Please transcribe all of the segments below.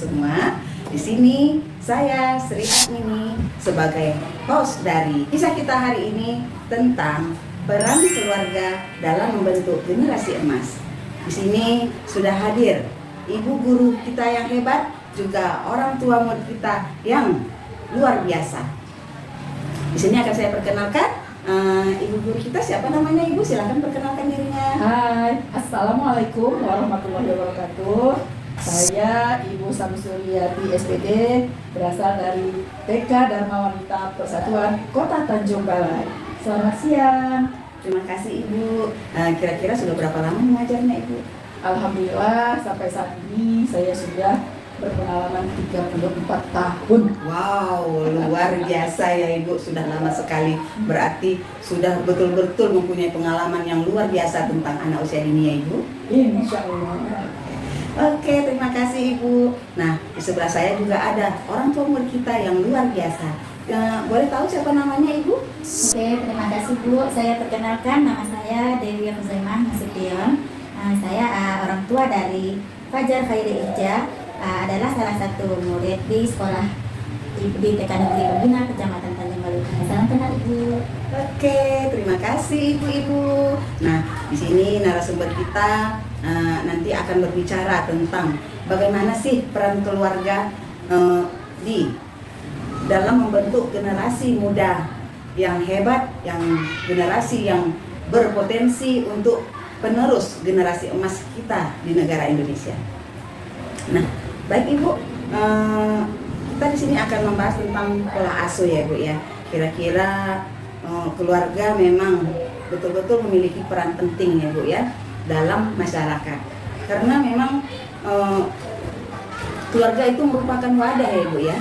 semua. Di sini saya Sri Admini sebagai host dari kisah kita hari ini tentang peran keluarga dalam membentuk generasi emas. Di sini sudah hadir ibu guru kita yang hebat, juga orang tua murid kita yang luar biasa. Di sini akan saya perkenalkan ibu guru kita. Siapa namanya ibu? Silahkan perkenalkan dirinya. Hai, assalamualaikum warahmatullahi wabarakatuh. Saya Ibu Samsuryati SPD, berasal dari TK Dharma Wanita Persatuan Kota Tanjung Balai. Selamat siang. Terima kasih ibu. Kira-kira sudah berapa lama mengajarnya ibu? Alhamdulillah sampai saat ini saya sudah berpengalaman 34 tahun. Wow, luar biasa ya ibu, sudah lama sekali. Berarti sudah betul-betul mempunyai pengalaman yang luar biasa tentang anak usia dini ya ibu. Insya Allah. Oke, terima kasih ibu. Nah, di sebelah saya juga ada orang tua murid kita yang luar biasa. Boleh tahu siapa namanya ibu? Oke, terima kasih Bu. Saya perkenalkan, nama saya Dewi Huzaimah Nasution. Saya orang tua dari Fajar Khairi Ija, adalah salah satu murid di sekolah di TK Negeri Pembina Kecamatan Tanjung Balai. Salam kenal Ibu. Oke, terima kasih ibu-ibu. Nah, di sini narasumber kita nanti akan berbicara tentang bagaimana sih peran keluarga di dalam membentuk generasi muda yang hebat, yang generasi yang berpotensi untuk penerus generasi emas kita di negara Indonesia. Nah, baik ibu, kita di sini akan membahas tentang pola asuh ya bu ya. Kira-kira keluarga memang betul-betul memiliki peran penting ya bu ya dalam masyarakat, karena memang keluarga itu merupakan wadah ya bu ya,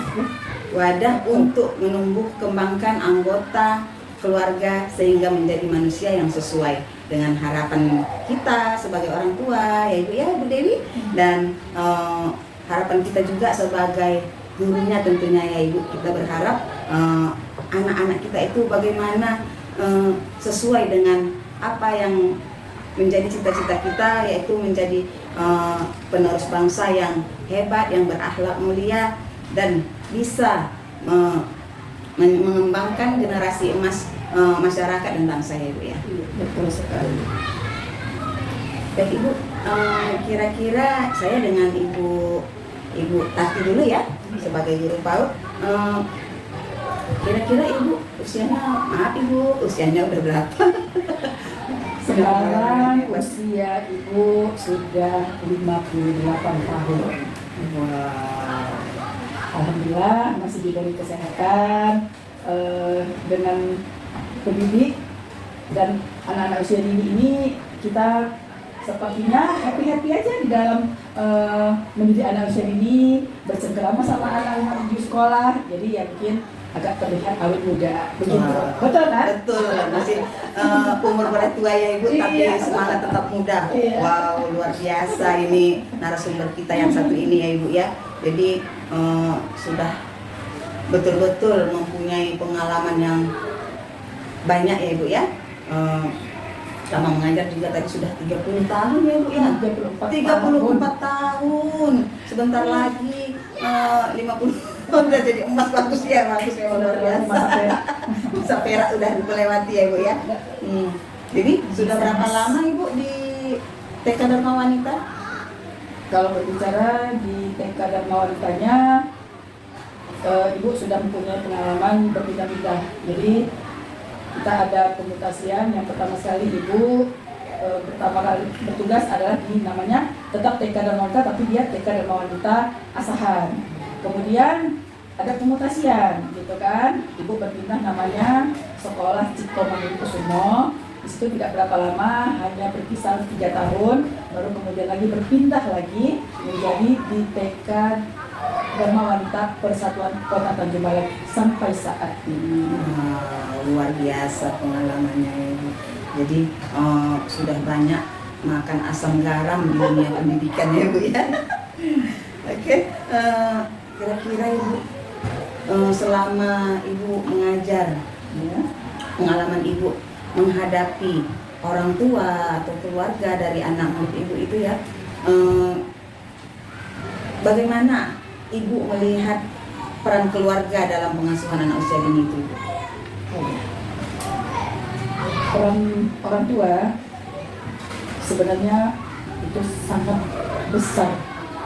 wadah untuk menumbuh kembangkan anggota keluarga sehingga menjadi manusia yang sesuai dengan harapan kita sebagai orang tua ya ibu ya, Bu Dewi, dan harapan kita juga sebagai gurunya tentunya ya ibu. Kita berharap anak-anak kita itu bagaimana sesuai dengan apa yang menjadi cita-cita kita, yaitu menjadi penerus bangsa yang hebat, yang berakhlak mulia, dan bisa mengembangkan generasi emas masyarakat dan bangsa ya ibu ya. Betul sekali. Baik ibu, kira-kira saya dengan ibu Tati dulu ya sebagai guru PAUD. Kira-kira ibu usianya, maaf ibu, usianya udah berapa? Sekarang usia Ibu sudah 58 tahun. Wow. Alhamdulillah masih diberi kesehatan, dengan pendidik dan anak-anak usia dini ini kita sepertinya happy aja di dalam mendidik anak usia dini, bercengkerama sama anak-anak di sekolah. Jadi ya mungkin agak terlihat awet muda begitu. Betul kan? Betul, masih umur berat tua ya ibu, tapi Iya. semangat tetap muda. Iya. Wow, luar biasa ini narasumber kita yang satu ini ya ibu ya. Jadi sudah betul-betul mempunyai pengalaman yang banyak ya ibu ya. Sama mengajar juga tadi sudah 30 tahun ya bu ya. 34 tahun. Sebentar lagi 50 udah jadi emas, bagus ya luar biasa. Masa perak udah melewati ya bu ya. Jadi sudah berapa lama ibu di TK Dharma Wanita? Kalau berbicara di TK Dharma Wanitanya, Ibu sudah mempunyai pengalaman berpindah-pindah. Jadi kita ada pemutasian. Yang pertama sekali Ibu pertama kali bertugas adalah di namanya tetap TK Dharma Wanita, tapi dia TK Dharma Wanita Asahan. Kemudian ada pemutasian gitu kan, Ibu berpindah namanya Sekolah Cipto Mangunkusumo. Di situ tidak berapa lama, hanya berkisar 3 tahun, baru kemudian lagi berpindah lagi menjadi di TK Dharma Wanita Persatuan Kota Tanjung Balai sampai saat ini. Luar biasa pengalamannya ibu. Jadi sudah banyak makan asam garam di dunia pendidikan ya bu ya. Oke, kira-kira ibu selama ibu mengajar ya, pengalaman ibu menghadapi orang tua atau keluarga dari anak murid ibu itu ya, bagaimana Ibu melihat peran keluarga dalam pengasuhan anak usia dini itu? Ibu? Peran orang tua sebenarnya itu sangat besar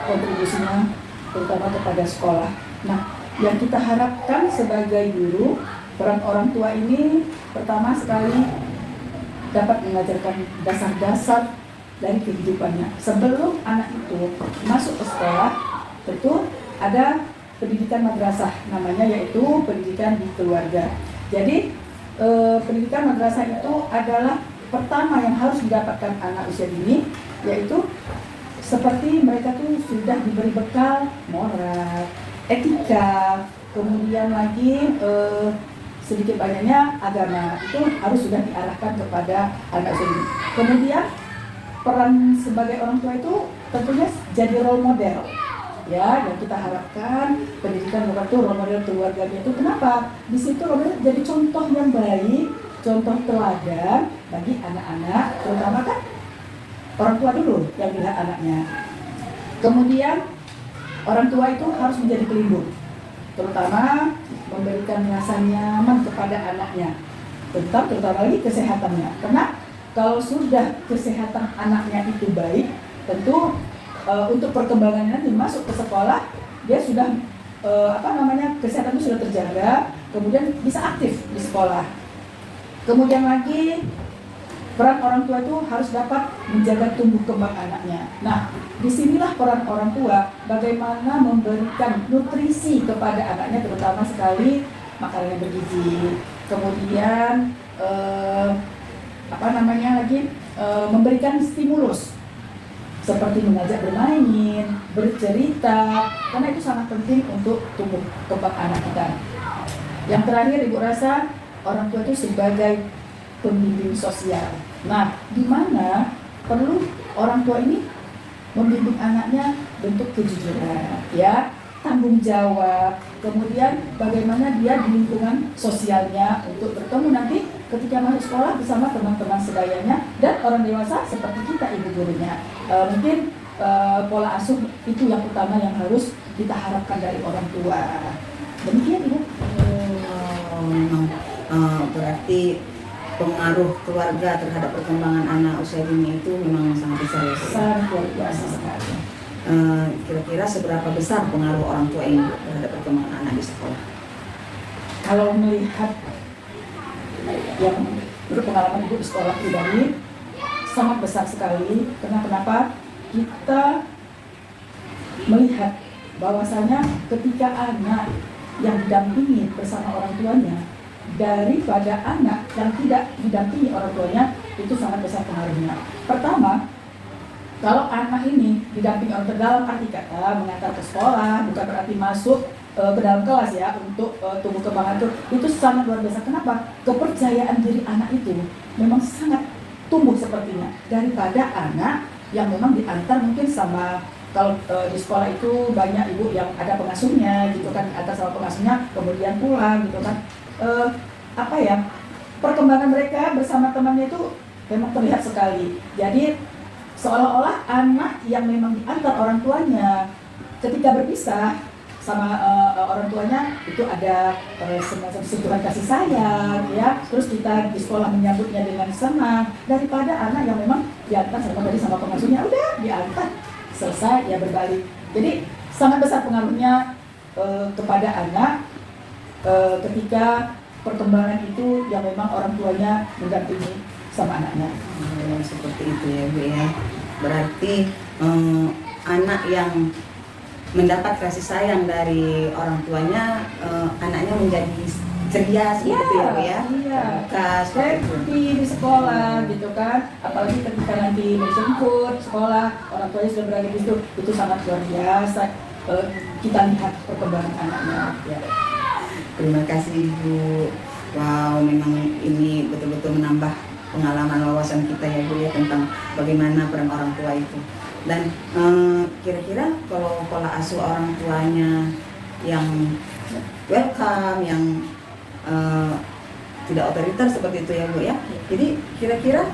kontribusinya, terutama kepada sekolah. Nah, yang kita harapkan sebagai guru, peran orang tua ini pertama sekali dapat mengajarkan dasar-dasar dari kehidupannya. Sebelum anak itu masuk ke sekolah, tentu ada pendidikan madrasah, namanya yaitu pendidikan di keluarga. Jadi pendidikan madrasah itu adalah pertama yang harus didapatkan anak usia dini, yaitu seperti mereka tuh sudah diberi bekal moral, etika, kemudian lagi sedikit banyaknya agama, itu harus sudah diarahkan kepada anak usia dini. Kemudian peran sebagai orang tua itu tentunya jadi role model, ya, yang kita harapkan pendidikan bukan tuh role model keluarganya itu. Kenapa? Di situ role model jadi contoh yang baik, contoh teladan bagi anak-anak, terutama kan orang tua dulu yang melihat anaknya. Kemudian orang tua itu harus menjadi pelindung, terutama memberikan rasa nyaman kepada anaknya, terutama lagi kesehatannya. Karena kalau sudah kesehatan anaknya itu baik, tentu untuk perkembangannya nanti masuk ke sekolah, dia sudah kesehatannya sudah terjaga, kemudian bisa aktif di sekolah. Kemudian lagi peran orang tua itu harus dapat menjaga tumbuh kembang anaknya. Nah, disinilah peran orang tua bagaimana memberikan nutrisi kepada anaknya, terutama sekali makanan yang bergizi. Kemudian memberikan stimulus seperti mengajak bermain, bercerita, karena itu sangat penting untuk tumbuh kembang anak kita. Yang terakhir, Ibu rasa orang tua itu sebagai pembimbing sosial. Nah, di mana perlu orang tua ini membimbing anaknya bentuk kejujuran, ya, tanggung jawab, kemudian bagaimana dia di lingkungan sosialnya untuk bertemu nanti ketika masuk sekolah bersama teman-teman sedayanya dan orang dewasa seperti kita, ibu gurunya. Mungkin pola asuh itu yang utama yang harus kita harapkan dari orang tua. Demikian, Ibu. Berarti pengaruh keluarga terhadap perkembangan anak usia dini itu memang sangat besar ya? Sangat luar biasa sekali. Kira-kira seberapa besar pengaruh orang tua ini terhadap perkembangan anak di sekolah? Kalau melihat yang berpengalaman Ibu di sekolah pribadi, sangat besar sekali. Karena kenapa? Kita melihat bahwasanya ketika anak yang didampingi bersama orang tuanya daripada anak yang tidak didampingi orang tuanya, itu sangat besar pengaruhnya. Pertama, kalau anak ini didampingi orang tua dalam arti kata mengantar ke sekolah, bukan berarti masuk ke dalam kelas ya, untuk tumbuh kembang itu sangat luar biasa. Kenapa? Kepercayaan diri anak itu memang sangat tumbuh sepertinya daripada anak yang memang diantar mungkin sama, kalau di sekolah itu banyak ibu yang ada pengasuhnya gitu kan, diantar sama pengasuhnya kemudian pulang gitu kan. Perkembangan mereka bersama temannya itu memang terlihat sekali. Jadi seolah-olah anak yang memang diantar orang tuanya ketika berpisah sama orang tuanya itu ada semacam sentuhan kasih sayang, ya. Terus kita di sekolah menyambutnya dengan senang daripada anak yang memang diantar sama pengasuhnya, udah diantar selesai ya berbalik. Jadi sangat besar pengaruhnya kepada anak ketika perkembangan itu yang memang orang tuanya mendampingi sama anaknya. Seperti itu ya, Bu ya. Berarti anak yang mendapat kasih sayang dari orang tuanya, anaknya menjadi ceria seperti itu ya, Bu ya. Iya. Seperti Di sekolah gitu kan, apalagi ketika nanti menjemput sekolah, orang tuanya sudah berada di situ, itu sangat luar biasa. Kita lihat perkembangan anaknya. Ya. Terima kasih, Ibu. Wow, memang ini betul-betul menambah pengalaman wawasan kita ya, Bu ya, tentang bagaimana peran orang tua itu. Dan kira-kira kalau pola asuh orang tuanya yang welcome, yang tidak otoriter seperti itu ya, Bu ya. Jadi kira-kira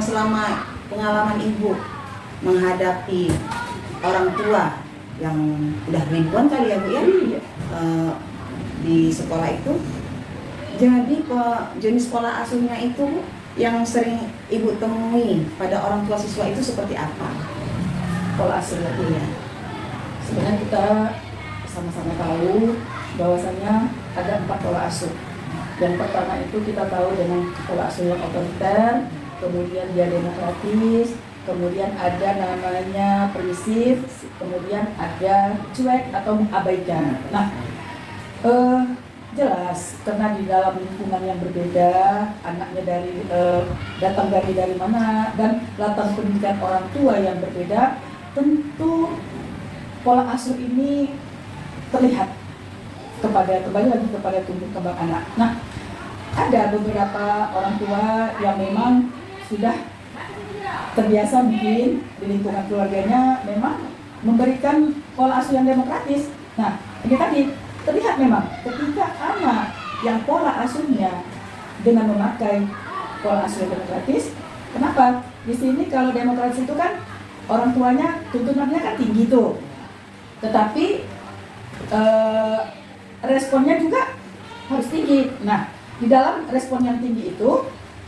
selama pengalaman Ibu menghadapi orang tua yang udah ribuan kali ya Bu ya, Iya. di sekolah itu. Jadi jenis pola asuhnya itu Bu, yang sering Ibu temui pada orang tua siswa itu seperti apa? Pola asuh Iya. sebenarnya kita sama-sama tahu bahwasanya ada 4 pola asuh. Yang pertama itu kita tahu dengan pola asuh yang otoriter, kemudian dia demokratis, kemudian ada namanya permisif, kemudian ada cuek atau mengabaikan. Nah, jelas karena di dalam lingkungan yang berbeda, anaknya datang dari mana, dan latar pendidikan orang tua yang berbeda, tentu pola asuh ini terlihat kembali lagi kepada tumbuh kembang anak. Nah, ada beberapa orang tua yang memang sudah terbiasa mungkin di lingkungan keluarganya memang memberikan pola asuh yang demokratis. Nah, ini tadi terlihat memang ketika anak yang pola asuhnya dengan memakai pola asuh yang demokratis, kenapa? Di sini kalau demokratis itu kan orang tuanya tuntunannya kan tinggi tuh, tetapi responnya juga harus tinggi. Nah, di dalam respon yang tinggi itu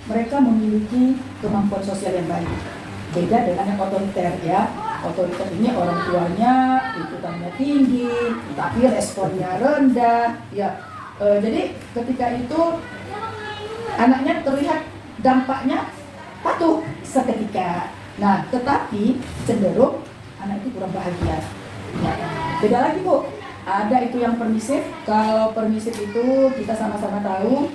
mereka memiliki kemampuan sosial yang baik. Beda dengan yang otoriter ya. Otoriter ini orang tuanya tuntutannya tinggi, tapi responnya rendah. Ya, jadi ketika itu anaknya terlihat dampaknya patuh seketika. Nah, tetapi cenderung anak itu kurang bahagia. Ya. Beda lagi Bu, ada itu yang permisif. Kalau permisif itu kita sama-sama tahu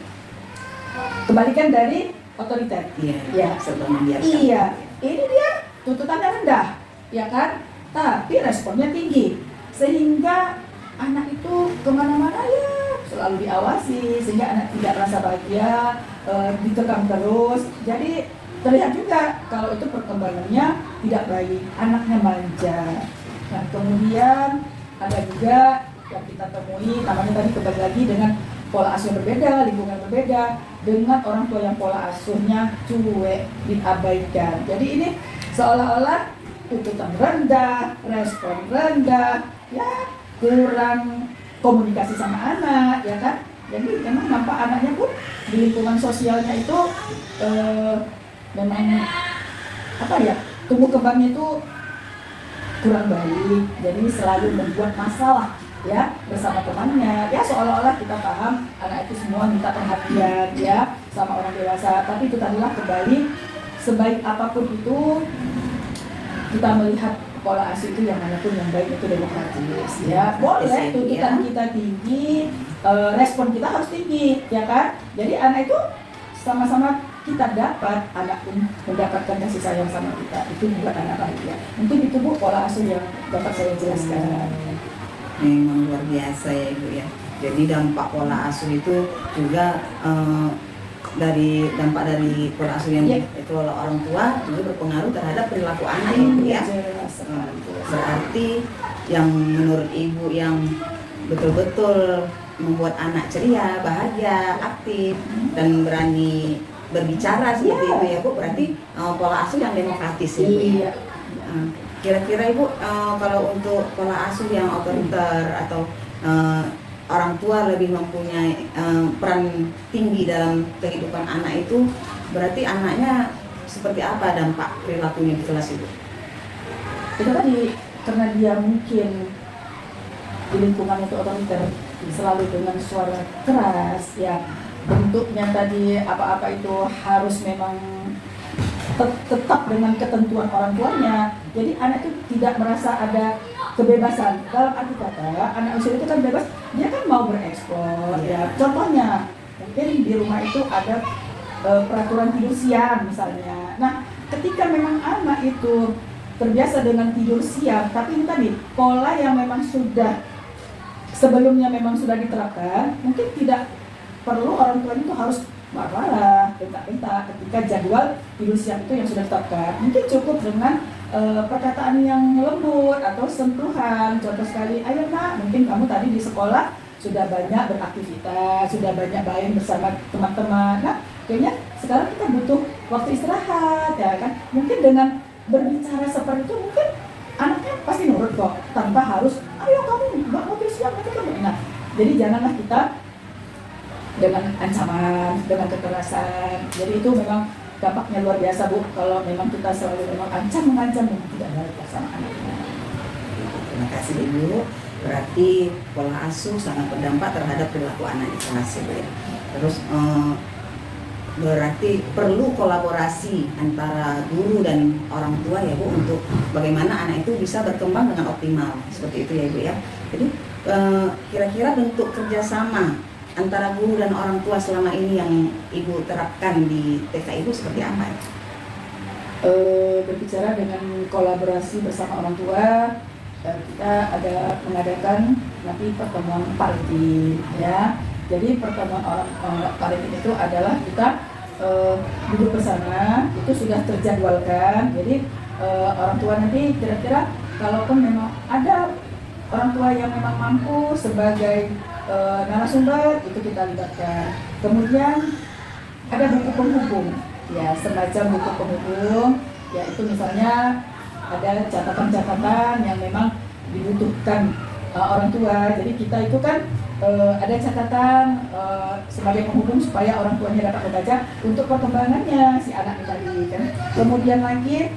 kebalikan dari otoriter. Iya. Ya. Serba membiarkan. Iya, ini dia tuntutannya rendah, ya kan? Tapi responnya tinggi, sehingga anak itu kemana-mana ya selalu diawasi, sehingga anak tidak merasa bahagia, dikekang terus. Jadi terlihat juga kalau itu perkembangannya tidak baik, anaknya manja. Nah, kemudian ada juga yang kita temui, namanya tadi kembali lagi dengan pola asuh yang berbeda, lingkungan berbeda, dengan orang tua yang pola asuhnya cuek, diabaikan. Jadi ini seolah-olah tuntutan rendah, respon rendah, ya kurang komunikasi sama anak, ya kan? Jadi memang nampak anaknya pun di lingkungan sosialnya itu memang apa ya, tumbuh kembangnya itu kurang baik, jadi selalu membuat masalah ya bersama temannya. Ya seolah-olah kita paham anak itu semua minta perhatian ya sama orang dewasa, tapi itu tadilah kembali sebaik apapun itu kita melihat pola asuh itu yang manapun yang baik itu demokratis ya. Boleh tuntutan kita tinggi, respon kita harus tinggi ya kan. Jadi anak itu sama-sama kita dapat, anak pun mendapatkan kasih sayang sama kita, itu buat anak bahagia. Mungkin itu Bu pola asuh yang dapat saya jelaskan. Memang luar biasa ya Ibu ya. Jadi dampak pola asuh itu juga dari dampak dari pola asuh yang dikelola orang tua juga berpengaruh terhadap perilaku anak ya Ibu ya. Berarti yang menurut Ibu yang betul-betul membuat anak ceria, bahagia, aktif dan berani berbicara seperti itu ya Bu, berarti pola asuh yang demokratis ya Bu ya. Kira-kira Ibu kalau untuk pola asuh yang otoriter atau orang tua lebih mempunyai peran tinggi dalam kehidupan anak itu, berarti anaknya seperti apa dampak perilakunya di kelas itu? Itu tadi karena dia mungkin di lingkungan itu otoriter, selalu dengan suara keras ya, bentuknya tadi apa-apa itu harus memang tetap dengan ketentuan orang tuanya. Jadi anak itu tidak merasa ada kebebasan. Dalam arti kata, anak usia itu kan bebas, dia kan mau berekspor ya. Contohnya, mungkin di rumah itu ada peraturan tidur siang misalnya. Nah, ketika memang anak itu terbiasa dengan tidur siang, tapi ini tadi pola yang memang sudah sebelumnya memang sudah diterapkan, mungkin tidak perlu orang tua itu harus marah-marah, bentak-bentak ketika jadwal tidur siang itu yang sudah ditetapkan. Mungkin cukup dengan perkataan yang lembut atau sentuhan. Contoh sekali, ayo nak, mungkin kamu tadi di sekolah sudah banyak beraktivitas, sudah banyak main bersama teman-teman. Nah, kayaknya sekarang kita butuh waktu istirahat, ya kan? Mungkin dengan berbicara seperti itu, mungkin anaknya pasti nurut kok, tanpa harus ayo kamu nggak mau siap nanti kamu. Nah, jadi janganlah kita dengan ancaman, dengan kekerasan. Jadi itu memang dampaknya luar biasa Bu, kalau memang kita selalu memang mengancam tidak ada sama anaknya. Terima kasih Ibu. Berarti pola asuh sangat berdampak terhadap perilaku anak itu masih Bu ya. Terus berarti perlu kolaborasi antara guru dan orang tua ya Bu, untuk bagaimana anak itu bisa berkembang dengan optimal, seperti itu ya Ibu ya. Jadi kira-kira bentuk kerjasama antara guru dan orang tua selama ini yang Ibu terapkan di TK Ibu seperti apa ya? Berbicara dengan kolaborasi bersama orang tua, kita ada mengadakan nanti pertemuan parenting ya. Jadi pertemuan orang parenting itu adalah kita duduk bersama, itu sudah terjadwalkan. Jadi orang tua nanti kira-kira kalaupun memang ada orang tua yang memang mampu sebagai narasumber, itu kita libatkan. Kemudian ada buku penghubung, ya semacam buku penghubung, yaitu misalnya ada catatan-catatan yang memang dibutuhkan orang tua. Jadi kita itu kan ada catatan sebagai penghubung supaya orang tuanya dapat membaca untuk perkembangannya si anak tadi kan. Kemudian lagi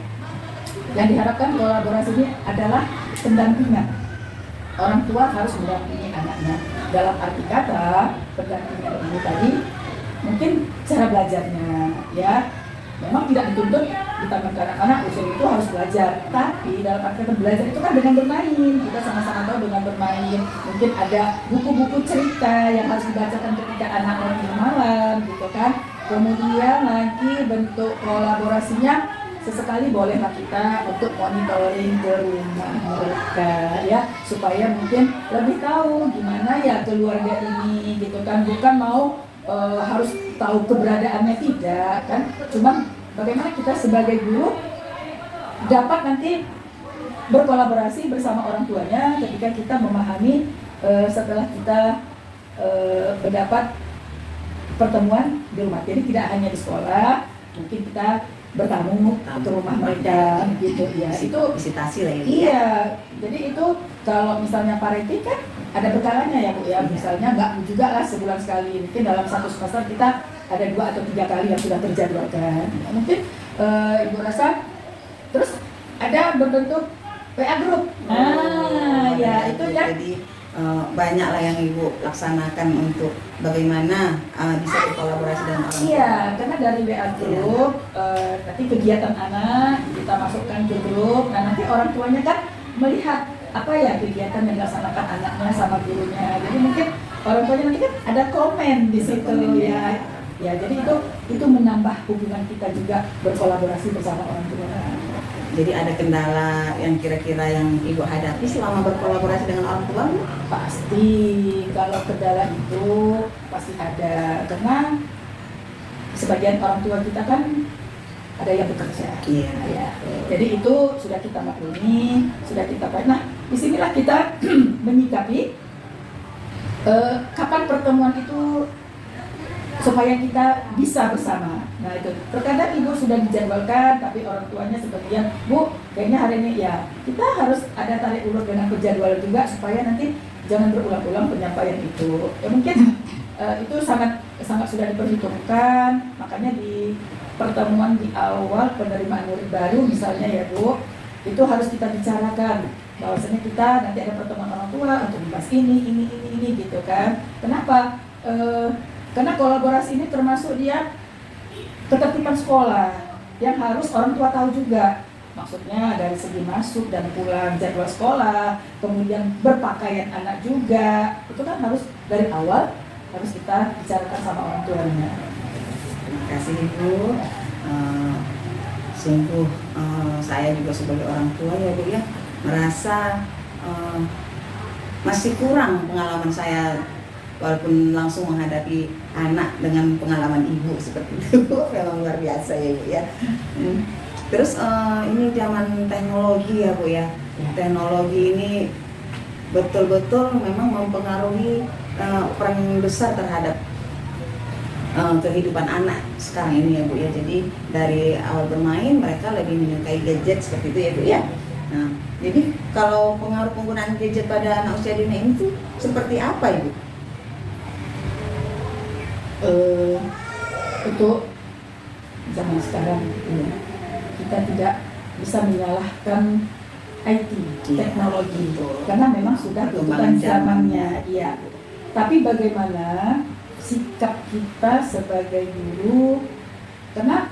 yang diharapkan kolaborasi ini adalah pendampingan. Orang tua harus mendampingi anaknya. Dalam arti kata pendampingan ini tadi mungkin cara belajarnya ya. Memang tidak dituntut ditamankan anak-anak usia itu harus belajar, tapi dalam arti kata belajar itu kan dengan bermain. Kita sama-sama tahu dengan bermain. Mungkin ada buku-buku cerita yang harus dibacakan ketika anak lagi malam, gitu kan. Kemudian lagi bentuk kolaborasinya, sesekali bolehlah kita untuk monitoring ke rumah mereka ya, supaya mungkin lebih tahu gimana ya keluarga ini, gitu kan. Bukan mau harus tahu keberadaannya, tidak kan, cuma bagaimana kita sebagai guru dapat nanti berkolaborasi bersama orang tuanya ketika kita memahami setelah kita mendapat pertemuan di rumah. Jadi tidak hanya di sekolah, mungkin kita bertamu ke rumah mereka gitu ya. Itu visitasi lah ya. Iya, jadi itu kalau misalnya parenting kan ada berkalanya ya Bu ya. Misalnya nggak juga lah sebulan sekali, mungkin dalam satu semester kita ada 2 atau 3 kali yang sudah terjadwalkan. Mungkin Ibu rasa terus ada berbentuk PA group. Nah, ya itu ya. Jadi banyak lah yang Ibu laksanakan untuk bagaimana bisa berkolaborasi dengan orang tua. Iya, karena dari WA group nanti kegiatan anak kita masukkan ke grup. Nah nanti orang tuanya kan melihat apa ya kegiatan yang dilaksanakan anaknya sama gurunya. Jadi mungkin orang tuanya nanti kan ada komen di situ ya. Ya jadi itu menambah hubungan kita juga berkolaborasi bersama orang tua. Jadi ada kendala yang kira-kira yang Ibu hadapi selama berkolaborasi dengan orang tua? Pasti, kalau kendala itu pasti ada, karena sebagian orang tua kita kan ada yang bekerja. Iya. Ya. Jadi itu sudah kita maklumi, sudah kita pahami. Nah, disinilah kita menyikapi kapan pertemuan itu supaya kita bisa bersama. Nah itu, terkadang ibu sudah dijadwalkan, tapi orang tuanya sebagian, Bu, kayaknya hari ini ya kita harus ada tarik ulur dengan penjadwalan juga supaya nanti jangan berulang-ulang penyampaian itu. Ya mungkin itu sangat sudah diperhitungkan, makanya di pertemuan di awal penerimaan murid baru misalnya ya Bu, itu harus kita bicarakan bahwasanya kita nanti ada pertemuan orang tua untuk membahas ini gitu kan. Kenapa? Karena kolaborasi ini termasuk dia ketertiban sekolah yang harus orang tua tahu juga. Maksudnya dari segi masuk dan pulang, jadwal sekolah, kemudian berpakaian anak juga. Itu kan harus dari awal harus kita bicarakan sama orang tuanya. Terima kasih Ibu. Sungguh saya juga sebagai orang tua ya Bu ya, merasa masih kurang pengalaman saya walaupun langsung menghadapi anak dengan pengalaman ibu seperti itu. Memang luar biasa ya Bu ya. Terus ini zaman teknologi ya Bu ya. Teknologi ini betul-betul memang mempengaruhi peran besar terhadap kehidupan anak sekarang ini ya Bu ya. Jadi dari awal bermain mereka lebih menyukai gadget seperti itu ya Bu ya. Nah, jadi kalau pengaruh penggunaan gadget pada anak usia dini ini tuh seperti apa Ibu? Untuk zaman sekarang ya, kita tidak bisa menyalahkan IT, teknologi, karena memang sudah tuntutan zamannya. Iya. Tapi bagaimana sikap kita sebagai guru, karena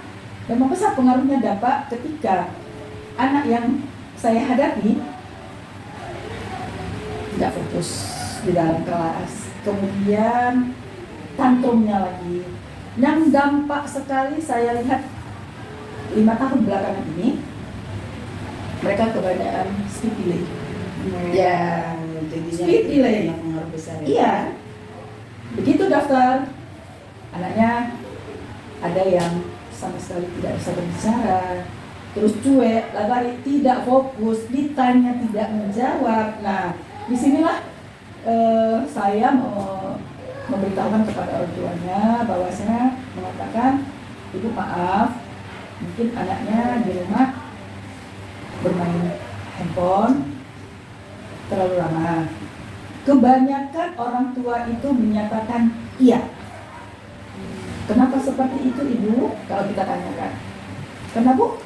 memang besar pengaruhnya dampak ketika anak yang saya hadapi tidak fokus di dalam kelas, kemudian tantrumnya lagi. Yang dampak sekali saya lihat 5 tahun belakangan ini, mereka kebanyakan speed delay. Ya, jadinya speed itu delay. punya pengaruh besar ya. Iya. Begitu daftar, anaknya ada yang sama sekali tidak bisa berbicara, terus cuek, lari, tidak fokus, ditanya tidak menjawab. Nah, disinilah saya mau memberitahukan kepada orang tuanya bahwa saya mengatakan, Ibu maaf, mungkin anaknya di rumah bermain handphone terlalu lama. Kebanyakan orang tua itu menyatakan iya. Kenapa seperti itu Ibu? Kalau kita tanyakan, karena Bu,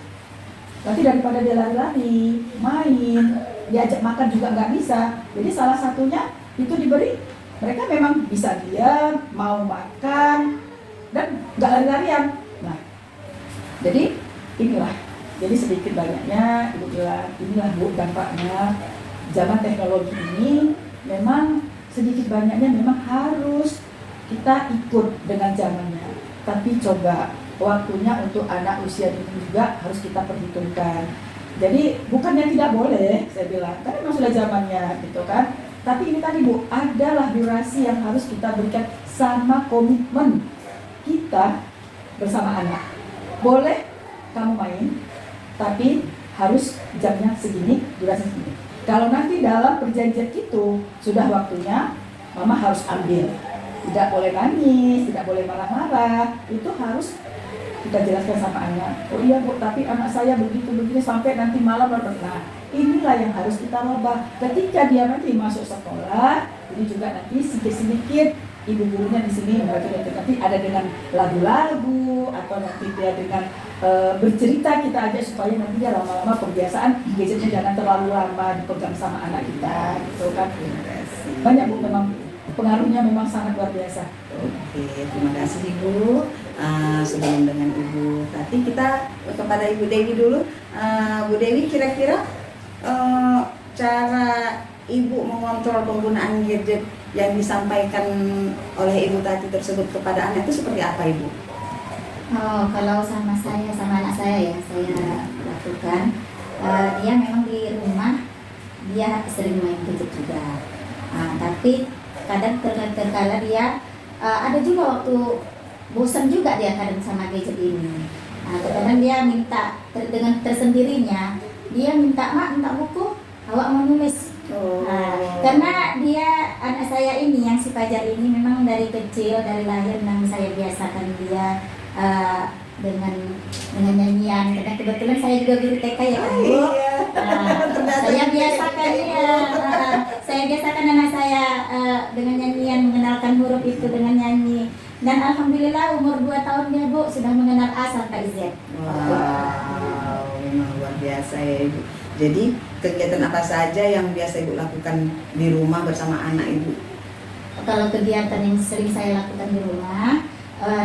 nanti daripada dia lari-lari, main, diajak makan juga nggak bisa. Jadi salah satunya itu diberi, mereka memang bisa diam, mau makan, dan nggak lari-larian. Nah, jadi inilah, jadi sedikit banyaknya Ibu bilang, inilah Bu dampaknya zaman teknologi ini. Memang sedikit banyaknya memang harus kita ikut dengan zamannya. Tapi coba waktunya untuk anak usia ini juga harus kita perhitungkan. Jadi bukannya tidak boleh, saya bilang, karena memang sudah zamannya gitu kan. Tapi ini tadi Bu, adalah durasi yang harus kita berikan sama komitmen kita bersama anak. Boleh kamu main, tapi harus jamnya segini, durasi segini. Kalau nanti dalam perjanjian itu sudah waktunya, mama harus ambil. Tidak boleh nangis, tidak boleh marah-marah. Itu harus kita jelaskan sama anak. Oh iya Bu, tapi anak saya begitu-begini sampai nanti malam. Nah, inilah yang harus kita rubah. Ketika dia nanti masuk sekolah, ini juga nanti sedikit-sedikit ibu gurunya di sini nanti ada dengan lagu-lagu atau nanti dia dengan bercerita kita aja supaya nanti dia lama-lama kebiasaan gadgetnya jangan terlalu lama dipegang sama anak kita gitu kan. Banyak Bu, memang pengaruhnya memang sangat luar biasa. Oke, terima kasih Ibu. Sebelum dengan Ibu Tati, kita kepada Ibu Dewi dulu. Bu Dewi, kira-kira cara Ibu mengontrol penggunaan gadget yang disampaikan oleh Ibu Tati tersebut kepada anak itu seperti apa Ibu? Oh, kalau sama saya, sama anak saya ya, saya lakukan. Dia memang di rumah dia sering main gadget juga. Tapi kadang terkala dia ada juga waktu bosan juga dia kadang sama gadget ini. Kadang dia minta dengan tersendirinya, dia minta mak, minta buku, awak mau nulis. Karena dia anak saya ini yang si Fajar ini memang dari kecil, dari lahir memang saya biasakan dia dengan nyanyian. Karena kebetulan saya juga guru TK ya kan Bu. Saya biasakan dia, saya biasakan anak saya dengan nyanyian, mengenalkan huruf itu dengan nyanyi. Dan alhamdulillah umur 2 tahun dia Bu sudah mengenal A sampai Z. Wow, memang luar biasa ya Ibu. Jadi kegiatan apa saja yang biasa Ibu lakukan di rumah bersama anak Ibu? Kalau kegiatan yang sering saya lakukan di rumah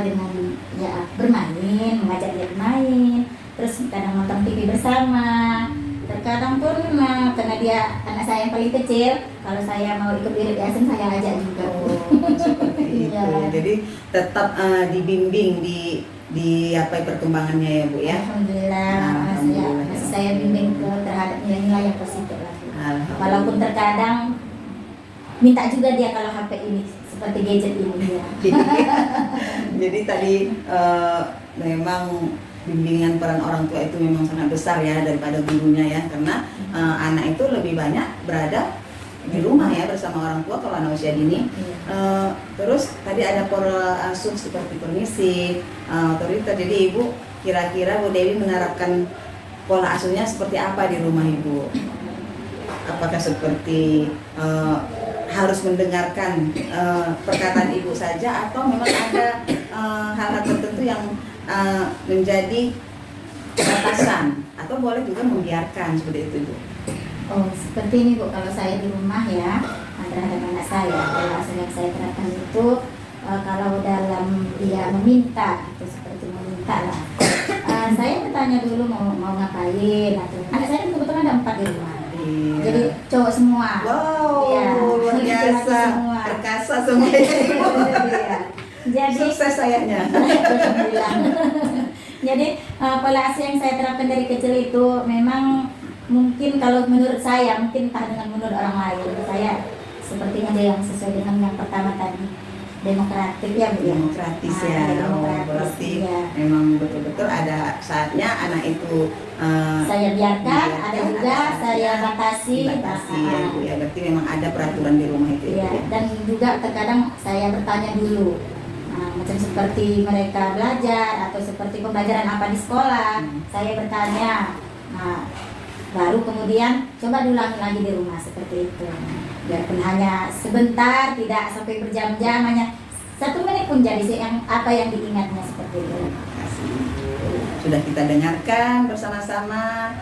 dengan ya bermain, mengajak dia bermain, terus kadang nonton TV bersama. Terkadang pun karena dia anak saya yang paling kecil, kalau saya mau ikut irit yasin saya ajak juga. Seperti itu. Iya. Jadi tetap dibimbing di apa perkembangannya ya Bu ya. Alhamdulillah, saya bimbing terhadap nilai-nilai yang positif lah. Walaupun terkadang minta juga dia kalau HP ini seperti gadget ini ya. Jadi tadi memang bimbingan peran orang tua itu memang sangat besar ya daripada gurunya ya, karena anak itu lebih banyak berada di rumah ya bersama orang tua kalau anak usia dini. Terus tadi ada pola asuh seperti permisif, otoriter. Jadi Ibu kira-kira Bu Dewi menerapkan pola asuhnya seperti apa di rumah Ibu? Apakah seperti harus mendengarkan perkataan Ibu saja, atau memang ada hal-hal tertentu yang menjadi batasan, atau boleh juga membiarkan seperti itu Ibu? Oh, seperti ini Bu, kalau saya di rumah ya, terhadap anak saya, kalau yang saya terapkan itu kalau dalam dia meminta, atau seperti meminta lah, saya bertanya dulu mau ngapain, atau anak saya kan kebetulan ada 4 di rumah. Iya. Jadi cowok semua. Wow, Iya, luar biasa, laki-laki semua. perkasa semua. Iya. Jadi Sukses sayangnya. Alhamdulillah. Jadi pola asuh yang saya terapkan dari kecil itu memang mungkin kalau menurut saya, mungkin entah dengan menurut orang lain, saya sepertinya ada yang sesuai dengan yang pertama tadi, demokratik ya Bu ya. Demokratis Nah, ya. demokratis, Berarti ya. memang betul-betul ada saatnya anak itu Saya biarkan, ada juga saatnya saya batasi. dibatasi ya Bu ya. Berarti memang ada peraturan di rumah itu ya, Ya, Bu, ya. dan juga terkadang saya bertanya dulu, macam seperti mereka belajar atau seperti pembelajaran apa di sekolah, saya bertanya. Nah, baru kemudian coba diulangi lagi di rumah seperti itu. Biarpun hanya sebentar, tidak sampai berjam-jam, hanya 1 menit pun jadi yang apa yang diingatnya seperti itu. Terima kasih. Sudah kita dengarkan bersama-sama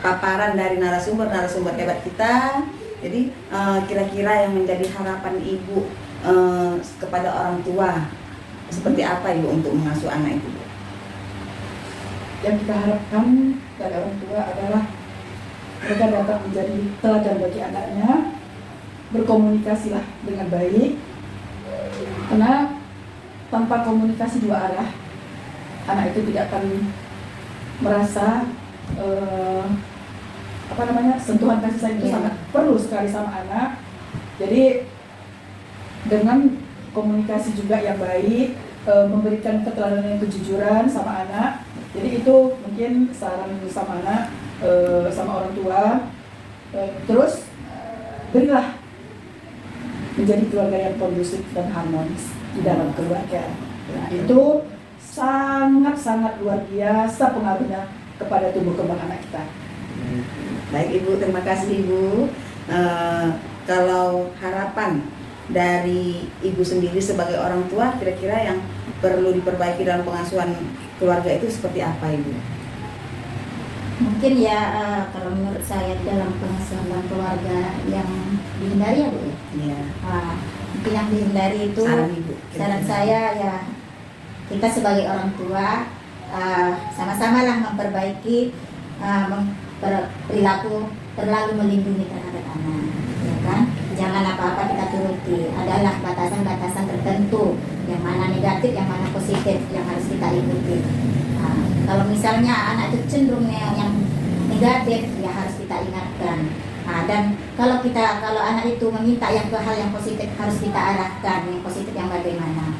paparan dari narasumber hebat kita. Jadi kira-kira yang menjadi harapan Ibu kepada orang tua seperti apa Ibu untuk mengasuh anak itu? Yang kita harapkan dari orang tua adalah mereka dapat menjadi teladan bagi anaknya, berkomunikasilah dengan baik, karena tanpa komunikasi 2 arah, anak itu tidak akan merasa sentuhan kasih sayang itu sangat perlu sekali sama anak. Jadi dengan komunikasi juga yang baik, memberikan keteladanan yang kejujuran sama anak. Jadi itu mungkin saran sama anak, sama orang tua. Terus berilah menjadi keluarga yang kondusif dan harmonis di dalam keluarga. Nah, itu sangat-sangat luar biasa pengaruhnya kepada tumbuh kembang anak kita. Baik Ibu, terima kasih Ibu. Kalau harapan dari Ibu sendiri sebagai orang tua, kira-kira yang perlu diperbaiki dalam pengasuhan keluarga itu seperti apa Ibu? Mungkin ya kalau menurut saya dalam pengasuhan dalam keluarga yang dihindari ya Bu ya. Iya. Mungkin yang dihindari itu Saran Ibu. saran saya ya, kita sebagai orang tua sama-sama lah memperbaiki perilaku terlalu melindungi terhadap anak, ya kan? Jangan apa-apa kita turuti. Adalah batasan-batasan tertentu, yang mana negatif, yang mana positif, yang harus kita ikuti. Kalau misalnya anak itu cenderung yang negatif, ya harus kita ingatkan. Dan kalau anak itu meminta yang ke hal yang positif, harus kita arahkan yang positif yang bagaimana.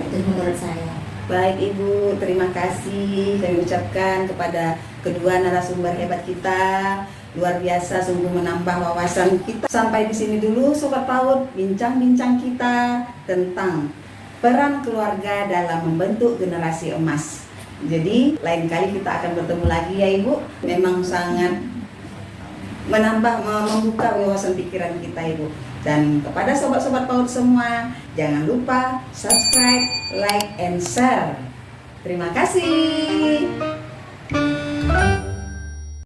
Itu menurut saya. Baik Ibu, terima kasih kami ucapkan kepada kedua narasumber hebat kita. Luar biasa, sungguh menambah wawasan kita. Sampai di sini dulu Sobat PAUD, bincang-bincang kita tentang peran keluarga dalam membentuk generasi emas. Jadi lain kali kita akan bertemu lagi ya Ibu. Memang sangat membuka wawasan pikiran kita Ibu. Dan kepada sobat-sobat PAUD semua, jangan lupa subscribe, like, and share. Terima kasih.